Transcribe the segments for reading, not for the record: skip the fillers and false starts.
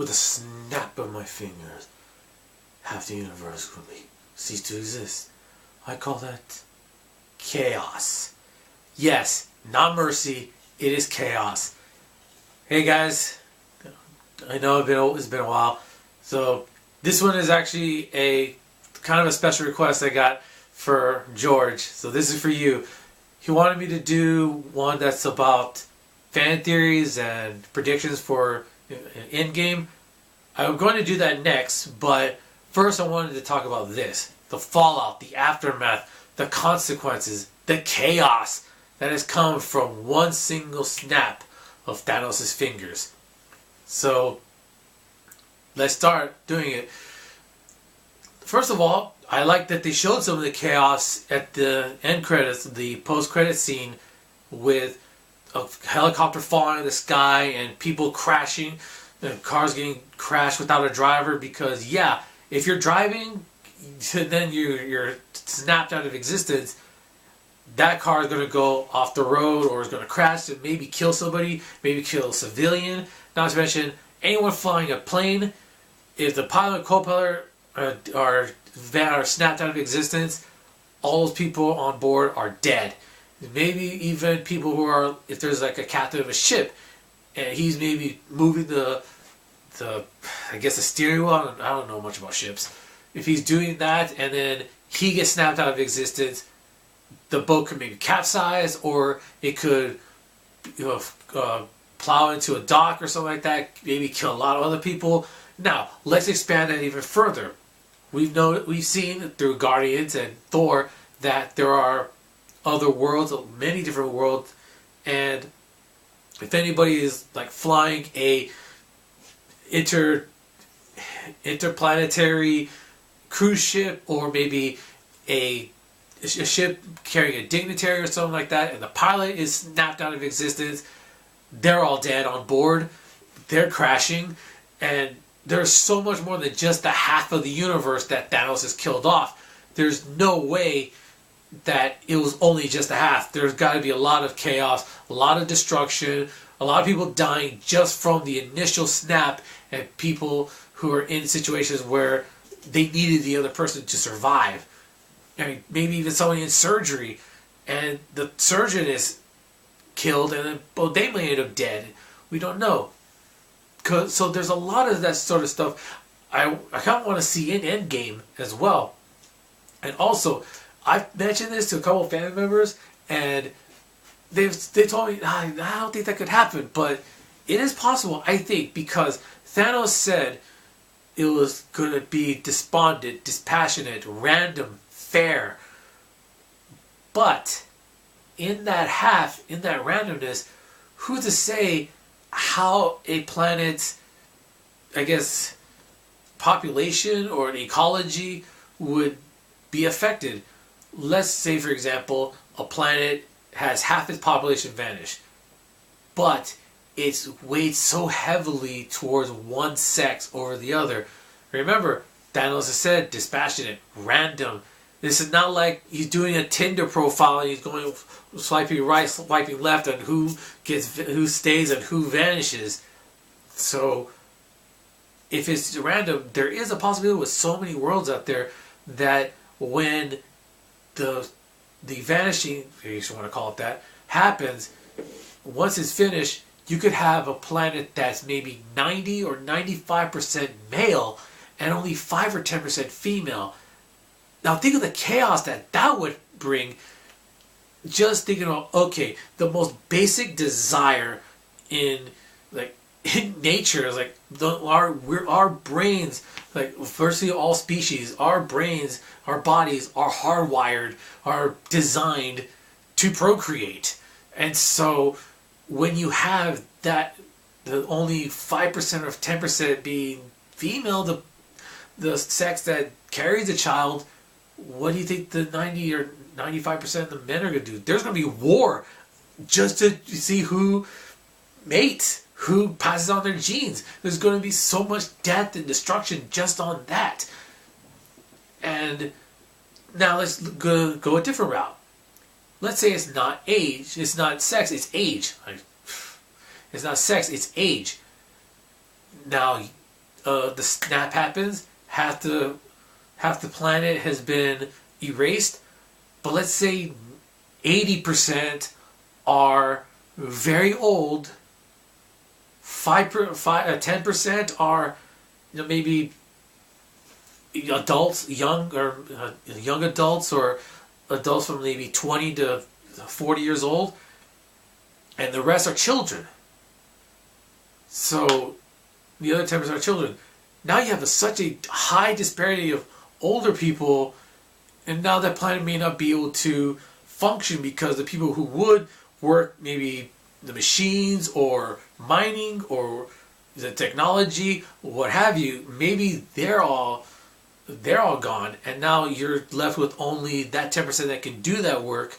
with a snap of my fingers, half the universe will cease to exist. I call that chaos. Yes, not mercy, it is chaos. Hey guys, I know it's been a while. So this one is actually a kind of a special request I got for George. So this is for you. He wanted me to do one that's about fan theories and predictions for Endgame. I'm going to do that next, but first I wanted to talk about this. The fallout, the aftermath, the consequences, the chaos that has come from one single snap of Thanos' fingers. So, let's start doing it. First of all, I like that they showed some of the chaos at the end credits, the post-credit scene, with a helicopter falling in the sky and people crashing, and cars getting crashed without a driver. Because yeah, if you're driving, then you're snapped out of existence. That car is going to go off the road or is going to crash and maybe kill somebody, maybe kill a civilian. Not to mention anyone flying a plane. If the pilot and co-pilot are snapped out of existence, all those people on board are dead. Maybe even people who are, if there's like a captain of a ship and he's maybe moving the steering wheel. I don't know much about ships. If he's doing that and then he gets snapped out of existence, the boat could maybe capsize, or it could plow into a dock or something like that, maybe kill a lot of other people. Now, let's expand that even further. We've seen through Guardians and Thor that there are other worlds, many different worlds, and if anybody is like flying a interplanetary cruise ship, or maybe a ship carrying a dignitary or something like that, and the pilot is snapped out of existence, they're all dead on board, they're crashing, and there's so much more than just the half of the universe that Thanos has killed off. There's no way that it was only just a half. There's got to be a lot of chaos, a lot of destruction, a lot of people dying just from the initial snap, and people who are in situations where they needed the other person to survive. I mean, maybe even somebody in surgery, and the surgeon is killed, and then they may end up dead. We don't know. So there's a lot of that sort of stuff I kind of want to see in Endgame as well. And also, I've mentioned this to a couple of family members, and they told me, I don't think that could happen, but it is possible, I think, because Thanos said it was going to be despondent, dispassionate, random, fair. But in that randomness, who's to say how a planet's, I guess, population or an ecology would be affected? Let's say, for example, a planet has half its population vanish, but it's weighed so heavily towards one sex over the other. Remember, Thanos has said dispassionate, random. This is not like he's doing a Tinder profile and he's going swiping right, swiping left on who stays and who vanishes. So, if it's random, there is a possibility with so many worlds out there that when the vanishing, if you want to call it that, happens, once it's finished, you could have a planet that's maybe 90 or 95% male and only 5 or 10% female. Now think of the chaos that would bring. Just thinking about, okay, the most basic desire in nature is like our brains, like virtually all species, our brains, our bodies are hardwired, are designed to procreate. And so when you have that, the only 5% or 10% being female, the sex that carries a child, what do you think the 90 or 95% of the men are going to do? There's going to be war just to see who mates, who passes on their genes. There's going to be so much death and destruction just on that. And now let's go a different route. Let's say it's not age, it's not sex, it's age. It's not sex, it's age. Now, the snap happens, half the planet has been erased, but let's say 80% are very old. 10% are, maybe adults, young adults, or adults from maybe 20 to 40 years old, and the rest are children. So the other 10% are children. Now you have such a high disparity of older people, and now that planet may not be able to function because the people who would work, maybe the machines or mining or the technology, what have you, maybe they're all gone, and now you're left with only that 10% that can do that work,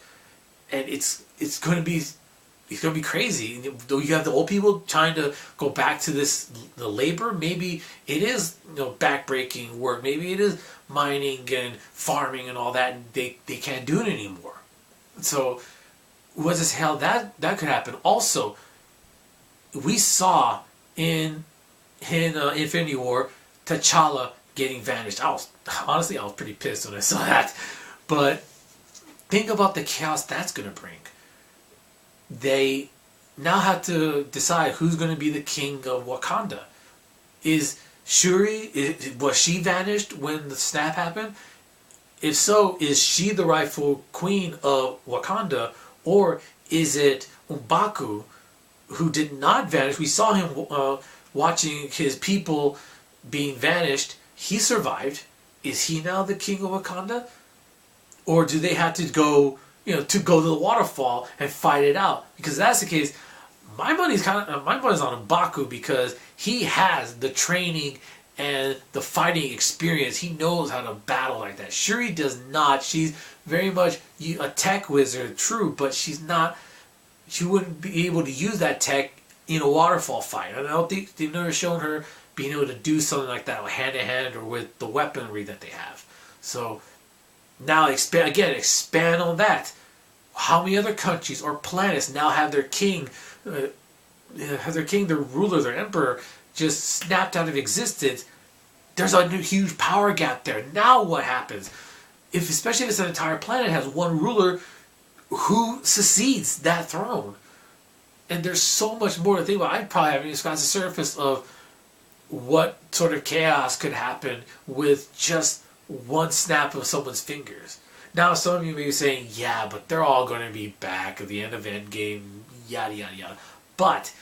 and it's going to be crazy. Though you have the old people trying to go back to the labor, maybe it is backbreaking work, maybe it is mining and farming and all that, and they can't do it anymore. So what does hell that could happen? Also, we saw in Infinity War T'Challa getting vanished. I was pretty pissed when I saw that. But think about the chaos that's going to bring. They now have to decide who's going to be the king of Wakanda. Is Shuri, was she vanished when the snap happened? If so, is she the rightful queen of Wakanda? Or is it M'Baku, who did not vanish? We saw him watching his people being vanished. He survived. Is he now the king of Wakanda? Or do they have to go, to the waterfall and fight it out? Because if that's the case, my money's on M'Baku, because he has the training and the fighting experience. He knows how to battle like that. Shuri does not. She's very much a tech wizard, true, but she wouldn't be able to use that tech in a waterfall fight. I don't think they've never shown her being able to do something like that, hand in hand or with the weaponry that they have. So now expand on that. How many other countries or planets now have their king, their ruler, their emperor just snapped out of existence? There's a huge power gap there. Now what happens? Especially if this entire planet has one ruler, who succeeds that throne? And there's so much more to think about. I probably haven't even scratched the surface of what sort of chaos could happen with just one snap of someone's fingers. Now some of you may be saying, yeah, but they're all going to be back at the end of Endgame, yada yada yada. But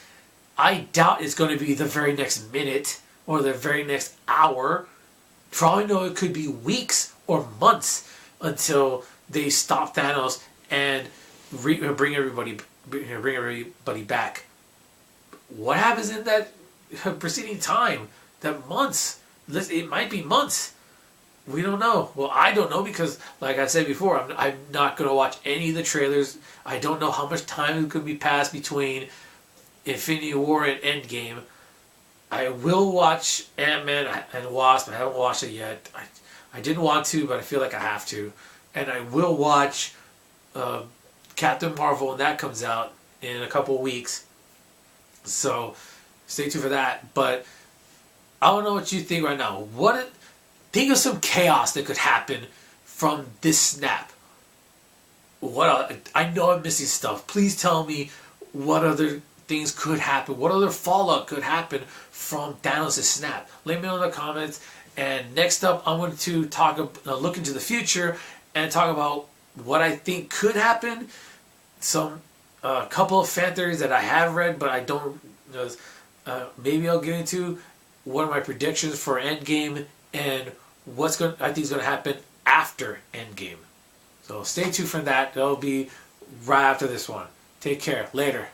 I doubt it's going to be the very next minute or the very next hour. Probably know it could be weeks or months until they stop Thanos and bring everybody back. What happens in that preceding time? That months. It might be months. We don't know. Well, I don't know, because, like I said before, I'm not going to watch any of the trailers. I don't know how much time could be passed between Infinity War and Endgame. I will watch Ant-Man and Wasp. I haven't watched it yet. I didn't want to, but I feel like I have to. And I will watch Captain Marvel when that comes out in a couple of weeks. So stay tuned for that. But I don't know what you think right now. Think of some chaos that could happen from this snap. I know I'm missing stuff. Please tell me what other things could happen. What other fallout could happen from Thanos' snap? Let me know in the comments. And next up, I'm going to look into the future and talk about what I think could happen. A couple of fan theories that I have read, but I don't. Maybe I'll get into one of my predictions for Endgame and I think is going to happen after Endgame. So stay tuned for that. That'll be right after this one. Take care. Later.